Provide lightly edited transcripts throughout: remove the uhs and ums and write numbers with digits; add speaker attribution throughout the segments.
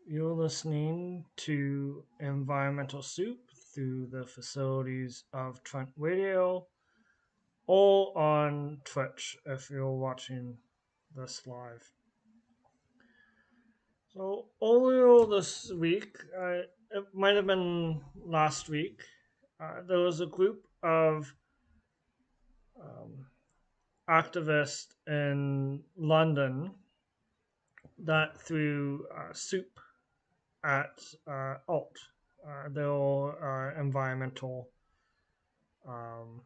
Speaker 1: You're listening to Environmental Soup through the facilities of Trent Radio or on Twitch if you're watching this live. So, earlier this week, it might have been last week, there was a group of um, activists in London that threw soup at Alt. They're um,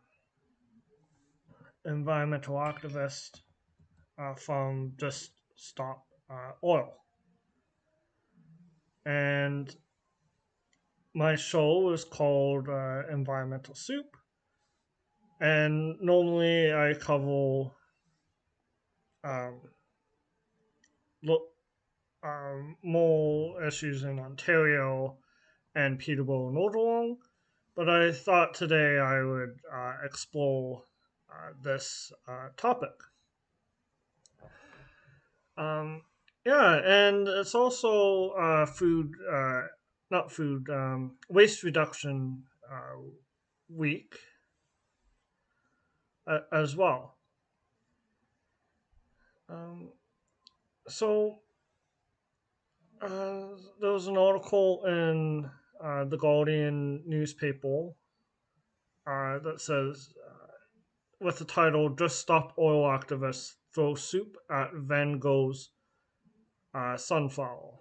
Speaker 1: environmental activists from Just Stop Oil. And my show is called Environmental Soup. And normally I cover um, look, more issues in Ontario and Peterborough, Northern. But I thought today I would explore this topic. Um, yeah, and it's also not food, waste reduction week as well. Um, so there was an article in the Guardian newspaper that says, with the title "Just Stop Oil Activists Throw Soup at Van Gogh's Sunflower."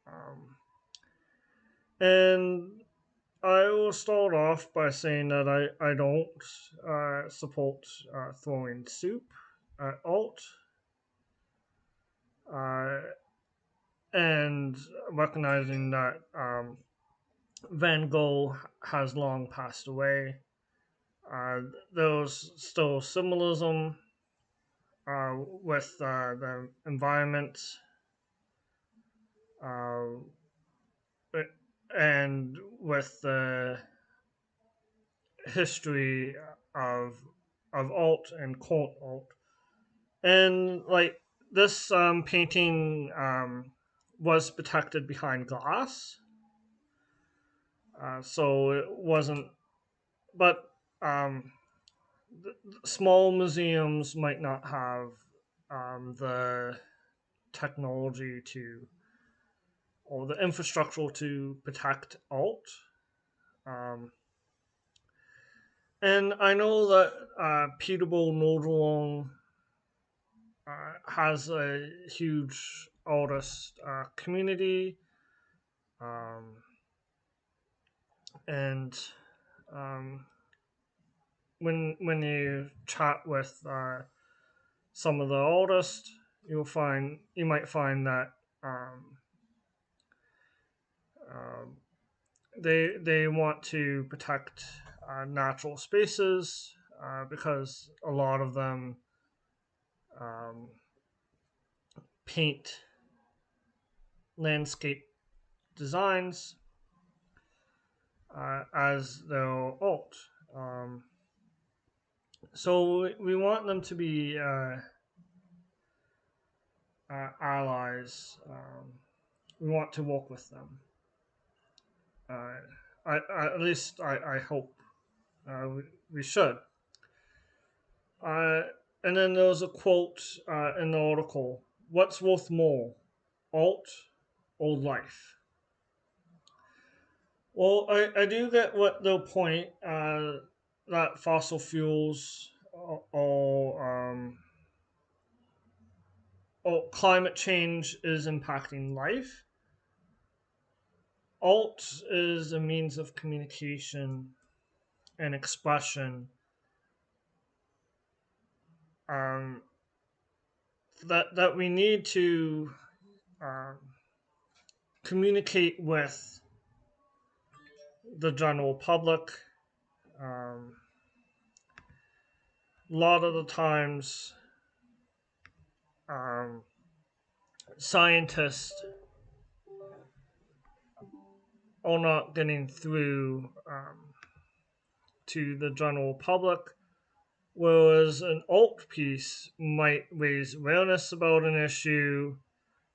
Speaker 1: Um, and I will start off by saying that I don't support throwing soup at alt, uh, and recognizing that Van Gogh has long passed away. There's still symbolism with the environment uh, and with the history of alt and cult alt. And like this painting was protected behind glass, so it wasn't. But small museums might not have the technology to or the infrastructure to protect alt. Um, and I know that Peterborough Northern has a huge artist community, um, and um, when you chat with some of the artists, you might find that um, they want to protect natural spaces because a lot of them um, paint landscape designs as their art. So we want them to be allies. We want to work with them. Uh, at least I hope we should. Uh, and then there was a quote in the article: "What's worth more, alt or life?" Well, I do get what the point that fossil fuels or climate change is impacting life. Alt is a means of communication and expression um, that we need to um, communicate with the general public. Um, a lot of the times, um, scientists are not getting through to the general public, whereas an alt piece might raise awareness about an issue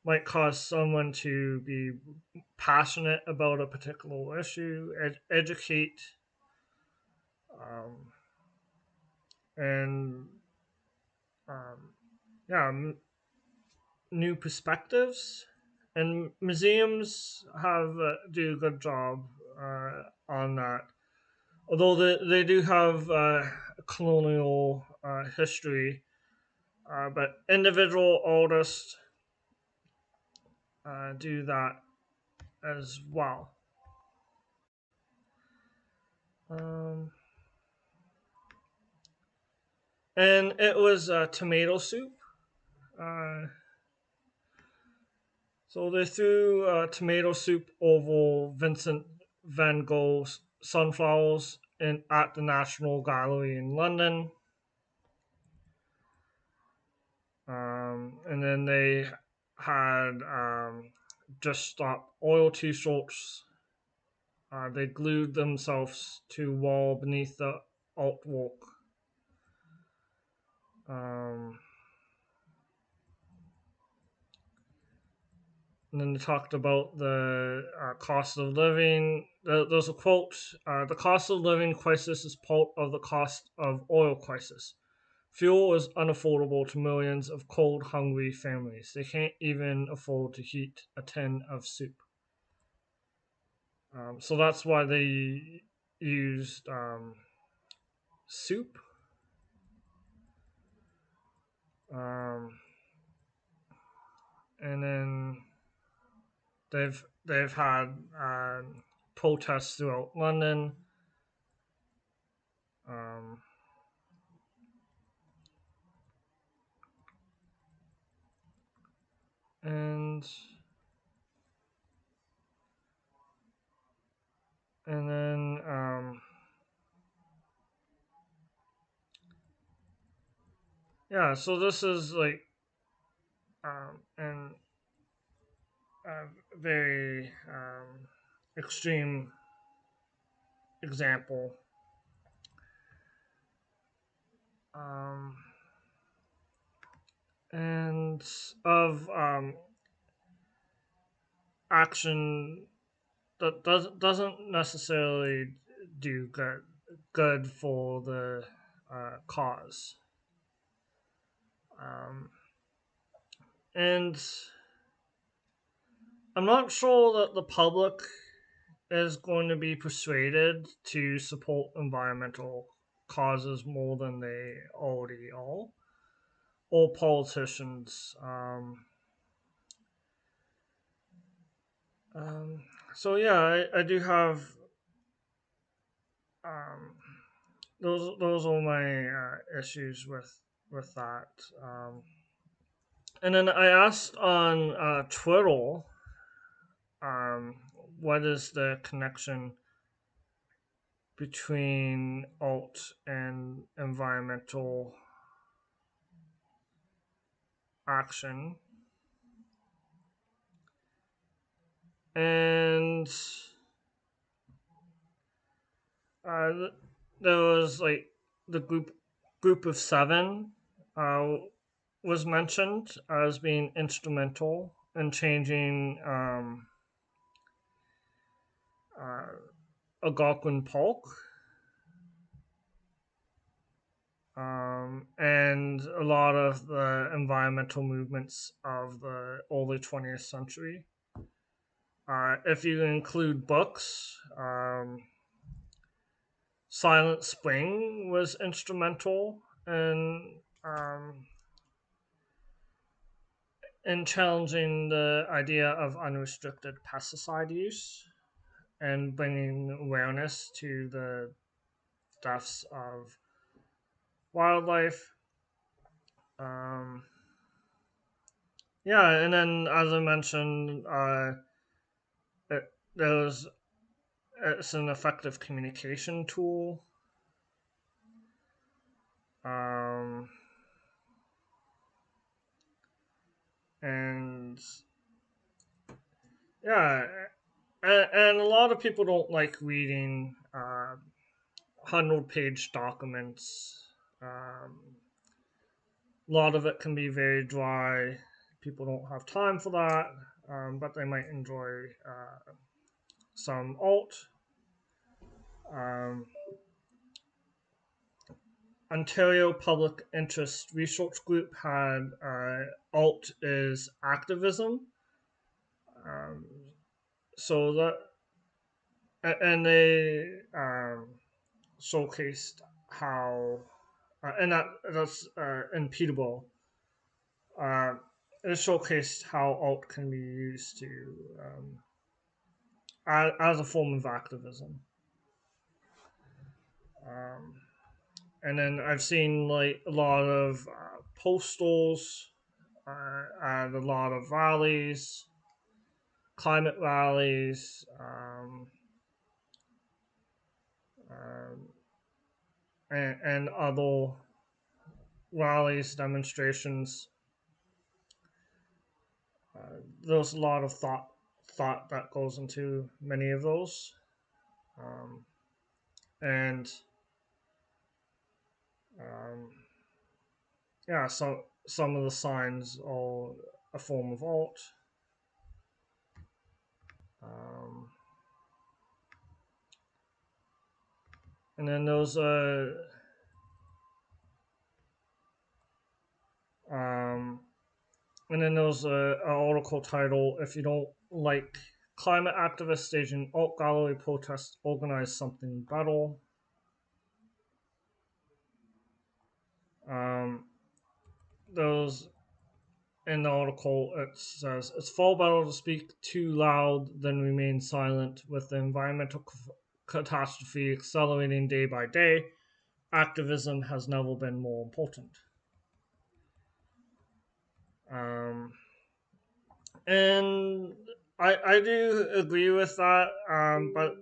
Speaker 1: might cause someone to be passionate about a particular issue, educate, um, and um, yeah, new perspectives. And museums have do a good job on that. Although they do have colonial history, but individual artists do that as well. Um, and it was tomato soup. Uh, so they threw tomato soup over Vincent van Gogh's sunflowers at the National Gallery in London. And then they had just stop oil t-shirts. They glued themselves to wall beneath the artwork. Um, and then they talked about the cost of living. There's a quote: "The cost of living crisis is part of the cost of oil crisis. Fuel is unaffordable to millions of cold, hungry families. They can't even afford to heat a tin of soup." So that's why they used soup. Um, and then they've had protests throughout London. Um, and and then yeah, so this is like an a very extreme example, um, and of action that doesn't necessarily do good for the cause. Um, and I'm not sure that the public is going to be persuaded to support environmental causes more than they already are, or politicians. Um, so yeah, I do have um, those are my issues with that. And then I asked on Twitter, um, what is the connection between alt and environmental action? And uh, there was like the group of seven uh, was mentioned as being instrumental in changing uh, Algonquin Park, and a lot of the environmental movements of the early 20th century. If you include books, Silent Spring was instrumental in challenging the idea of unrestricted pesticide use and bringing awareness to the deaths of wildlife. Um, yeah, and then as I mentioned, it, there's it's an effective communication tool. Um, and yeah, and a lot of people don't like reading 100-page documents. A lot of it can be very dry, people don't have time for that, but they might enjoy some alt. Um, Ontario Public Interest Research Group had alt is activism. Um, so that and they showcased how and that's impedable. Uh, it showcased how alt can be used to as a form of activism. Um, and then I've seen like a lot of postals and a lot of rallies, climate rallies, um, and other rallies, demonstrations. There's a lot of thought that goes into many of those, um, and um, yeah, so some of the signs are a form of alt. Um, and then there's um, an article titled "If you don't like climate activists staging alt gallery protests, organize something better." Um, there's in the article it says it's far better to speak too loud than remain silent. With the environmental catastrophe accelerating day by day, activism has never been more important. Um, and I do agree with that, but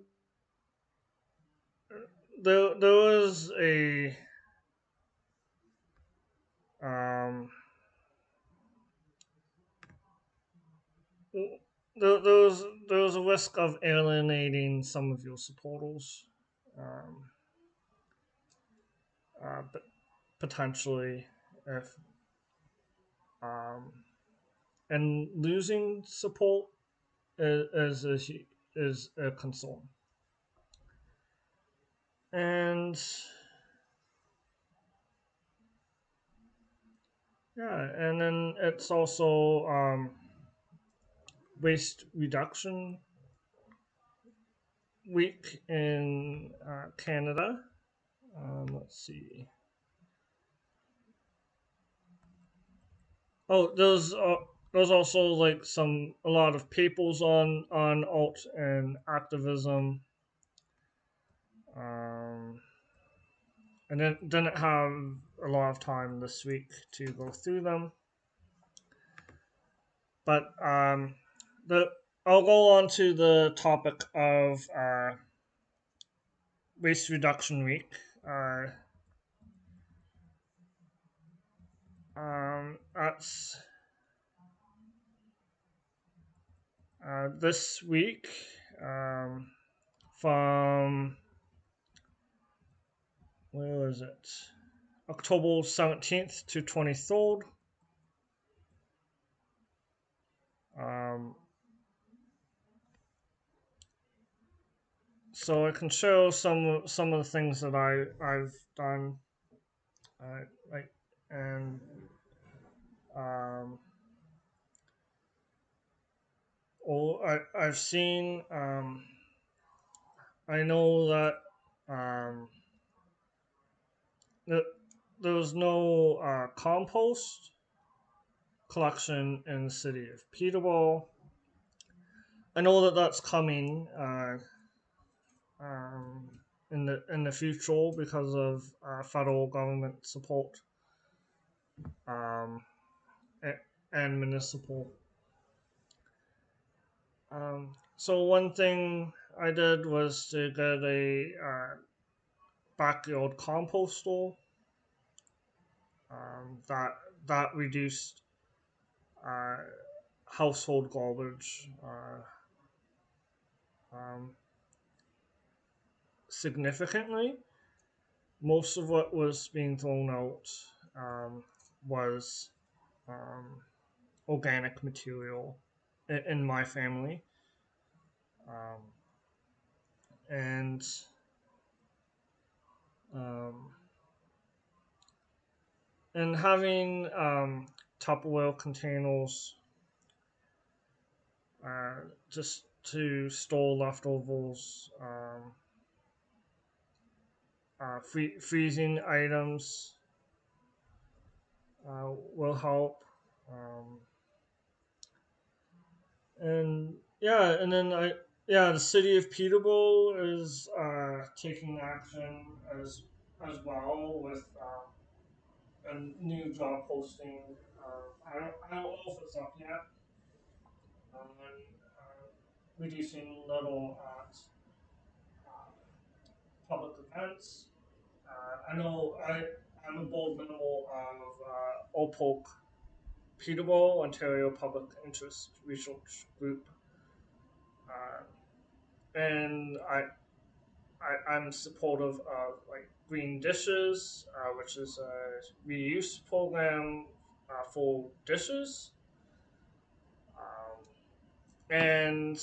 Speaker 1: there was a um, there was a risk of alienating some of your supporters, um, but potentially if um, and losing support is a concern. And yeah, and then it's also waste reduction week in Canada. Let's see. Oh, there's also like a lot of papers on alt and activism. Um, and then didn't have a lot of time this week to go through them. But the I'll go on to the topic of waste reduction week. That's this week um, from where was it? October 17th to 23rd. Um, so I can show some of the things that I've done, like and um, I've seen. I know that um, th- there was no compost collection in the city of Peterborough. I know that that's coming um, in the future because of federal government support um, and municipal. So one thing I did was to get a backyard composter that reduced uh, household garbage um, significantly. Most of what was being thrown out was um, organic material in my family, um, and um, and having Tupperware containers uh, just to store leftovers, freezing items will help. Um, and yeah, and then the city of Peterborough is taking action as well with a new job posting. I don't know if it's up yet. On reducing level at uh, public events. I know I'm a board member of OPOC Peterborough, Ontario Public Interest Research Group, uh, and I'm supportive of like Green Dishes, which is a reuse program for dishes, and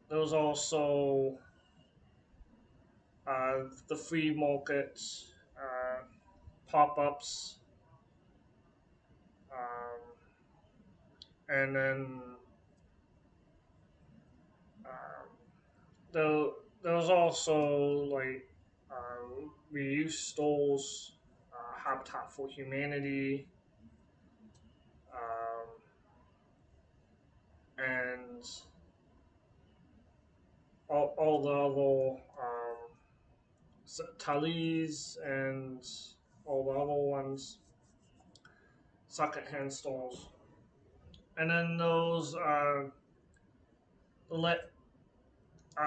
Speaker 1: there was also the free market uh, pop-ups, um, and then um, there, there was also like reuse stores, Habitat for Humanity, um, and all the other Tallies and all the other ones, secondhand stores, and then those let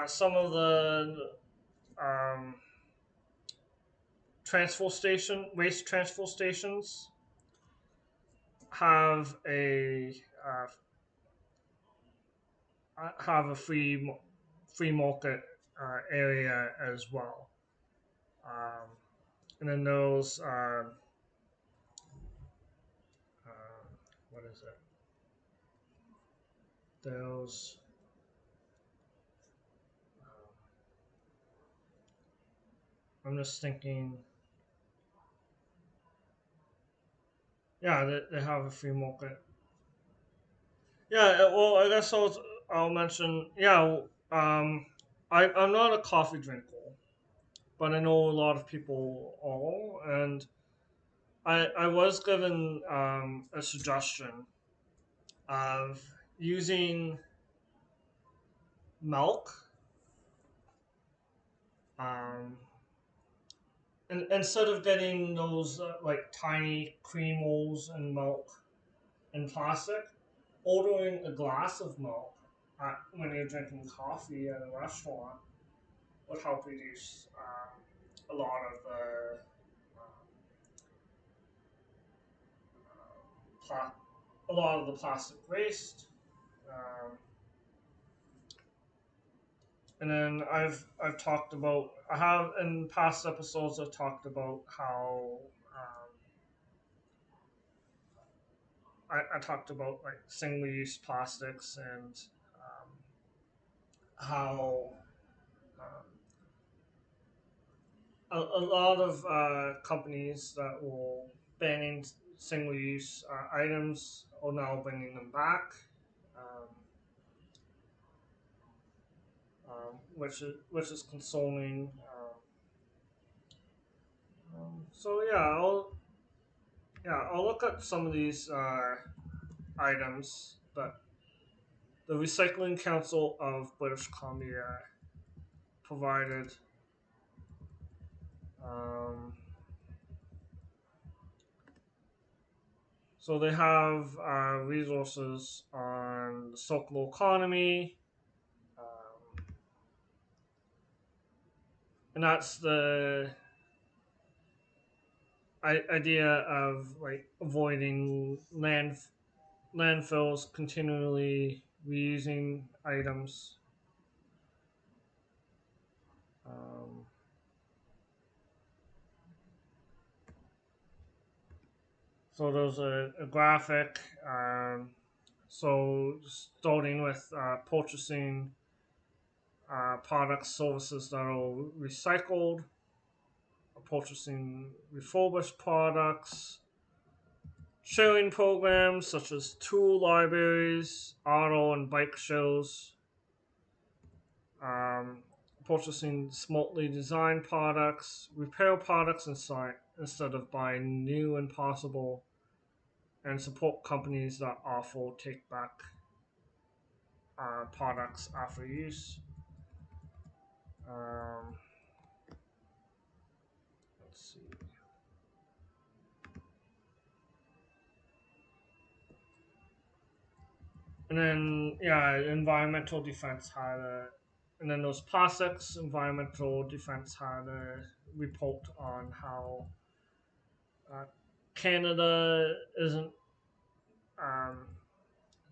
Speaker 1: some of the um, waste transfer stations have uh, a free market area as well. Um, and then those uh, what is it? Those I'm just thinking. Yeah, they have a free market. Yeah, well, I guess I'll mention. Yeah, I'm not a coffee drinker, but I know a lot of people are, and I was given a suggestion of using milk, um, and instead of getting those like tiny cream rolls and milk in plastic, ordering a glass of milk when you're drinking coffee at a restaurant would help reduce a lot of the pla- a lot of the plastic waste. Um, and then I've talked about I have in past episodes I've talked about how I talked about like single use plastics and how um, a lot of companies that will banning single use items are now bringing them back. Um, which is consoling. So I'll look at some of these items that the Recycling Council of British Columbia provided. Um, so they have resources on the circular economy, um, and that's the idea of like avoiding landfills, continually reusing items. Um, So there's a graphic. So starting with purchasing products, services that are recycled, purchasing refurbished products, sharing programs such as tool libraries, auto and bike shows, um, purchasing smartly designed products, repair products inside instead of buying new and possible, and support companies that offer take back products after use. Um, let's see. And then, yeah, environmental defense had a. And then those plastics, environmental defense had a report on how uh, Canada isn't um,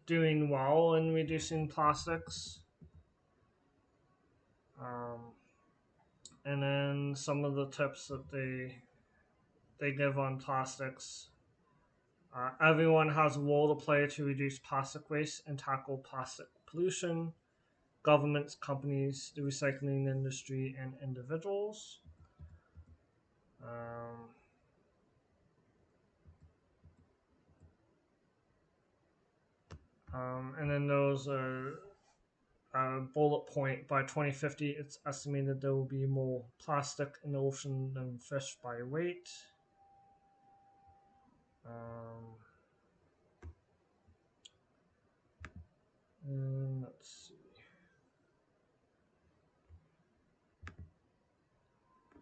Speaker 1: doing well in reducing plastics. Um, and then some of the tips that they give on plastics. Everyone has a role to play to reduce plastic waste and tackle plastic pollution. Governments, companies, the recycling industry, and individuals. Um, and then those are bullet point by 2050. It's estimated there will be more plastic in the ocean than fish by weight. Um, and let's see.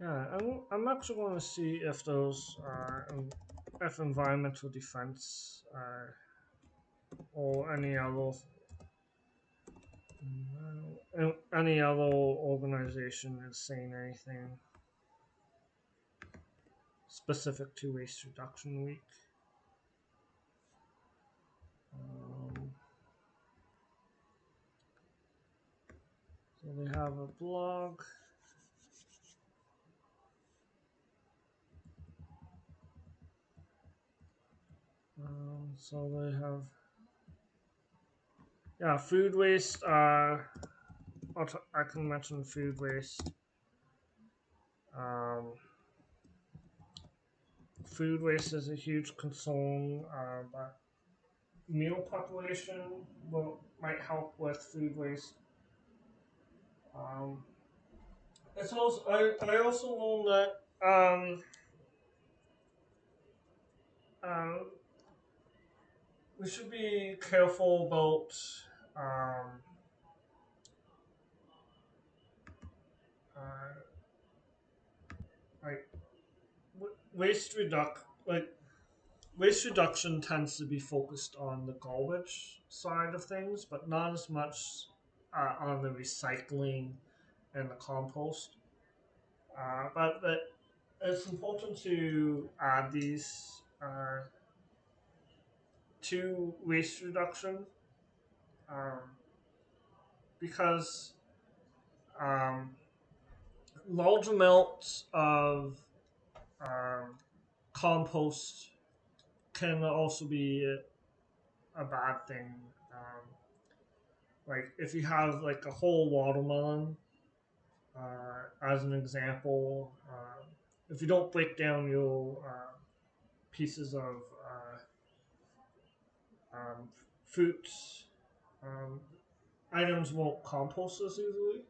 Speaker 1: Yeah, I'm actually going to see if those if environmental defense or any other organization is saying anything specific to Waste Reduction Week. Um, so they have a blog. So they have, yeah, food waste. I can mention food waste. Um, Food waste is a huge concern, but meal population might help with food waste. Um, it's also I also learned that um, we should be careful about um, uh, like waste reduction tends to be focused on the garbage side of things, but not as much on the recycling and the compost. But it's important to add these to waste reduction um, because um, large amounts of um, compost can also be a bad thing. Like if you have like a whole watermelon, as an example, if you don't break down your pieces of um, fruits, um, items won't compost as easily.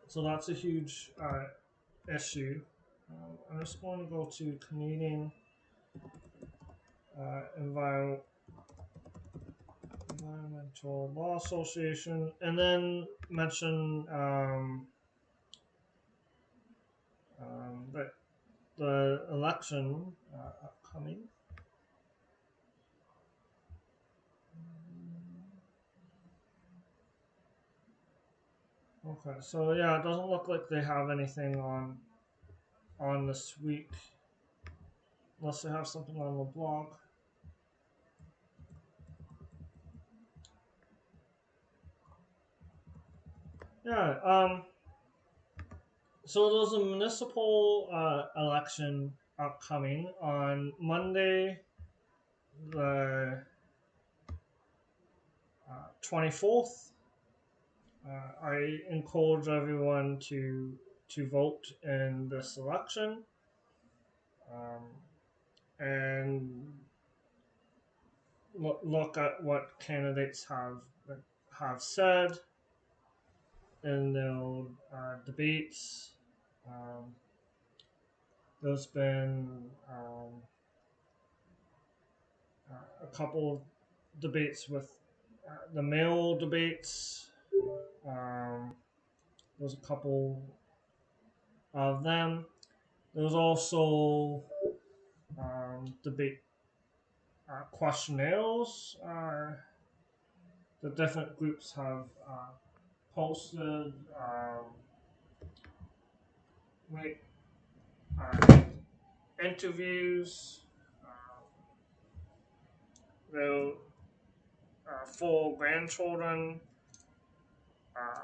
Speaker 1: So that's a huge issue. I'm just going to go to Canadian Environmental Law Association and then mention the election upcoming. Okay, so yeah, it doesn't look like they have anything on this week, unless they have something on the blog. Yeah. So there's a municipal election upcoming on Monday, the 24th. I encourage everyone to vote in this election, um, and look at what candidates have said in their debates. Um, there's been a couple of debates with the male debates. Um, there's a couple of them. There's also debate questionnaires. The different groups have posted make, uh, interviews. Their four grandchildren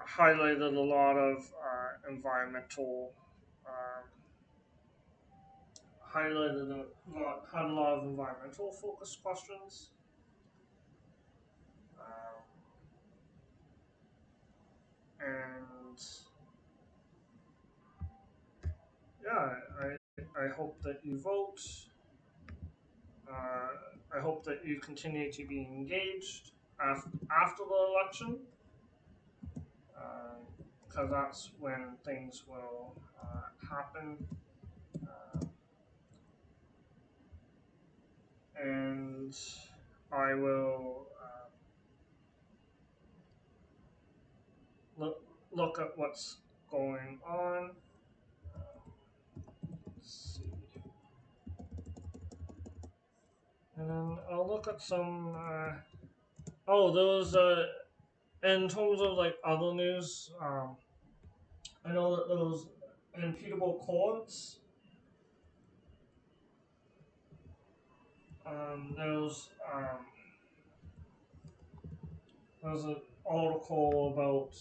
Speaker 1: highlighted a lot of environmental um, had a lot of environmental focused questions. Um, and yeah, I hope that you vote. I hope that you continue to be engaged after the election, because that's when things will happen. Uh, and I will look at what's going on. Let's see. And then I'll look at some. Those. In terms of like other news, I know that those imputable courts. There's there's an article about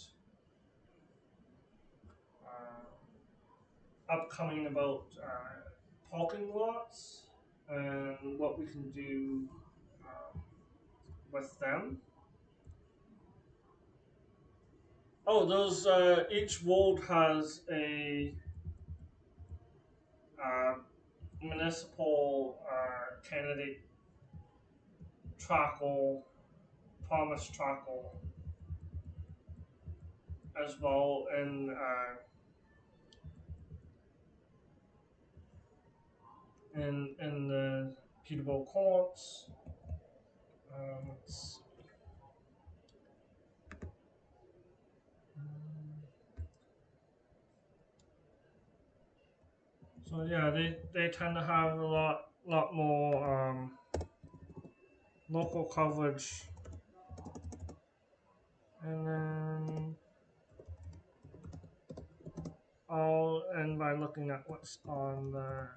Speaker 1: upcoming about parking lots and what we can do um, with them. Oh, those each ward has a uh, municipal candidate trackle, promise trackle as well, in the Peterborough courts. Let's see. So yeah, they tend to have a lot more local coverage, and then I'll end by looking at what's on the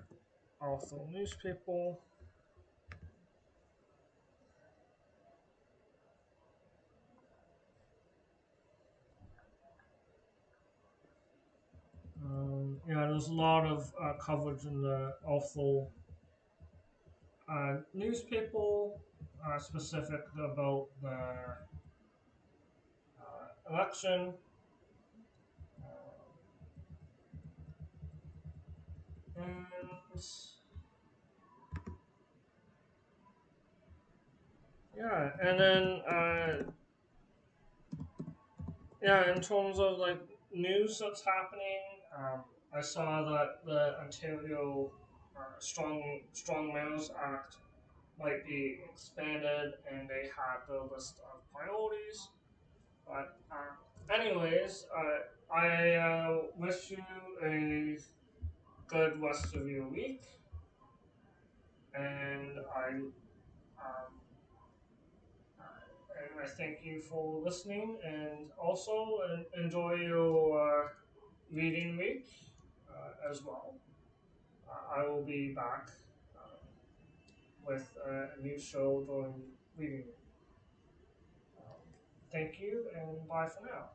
Speaker 1: Arthur newspaper. Yeah, there's a lot of coverage in the Arthur newspaper, specific about the election. And yeah, and then yeah, in terms of like news that's happening, I saw that the Ontario Strong Males Act might be expanded, and they had the list of priorities. But anyways, I wish you a good rest of your week, and um, I thank you for listening, and also enjoy your reading week as well. I will be back with a new show during reading week. Thank you, and bye for now.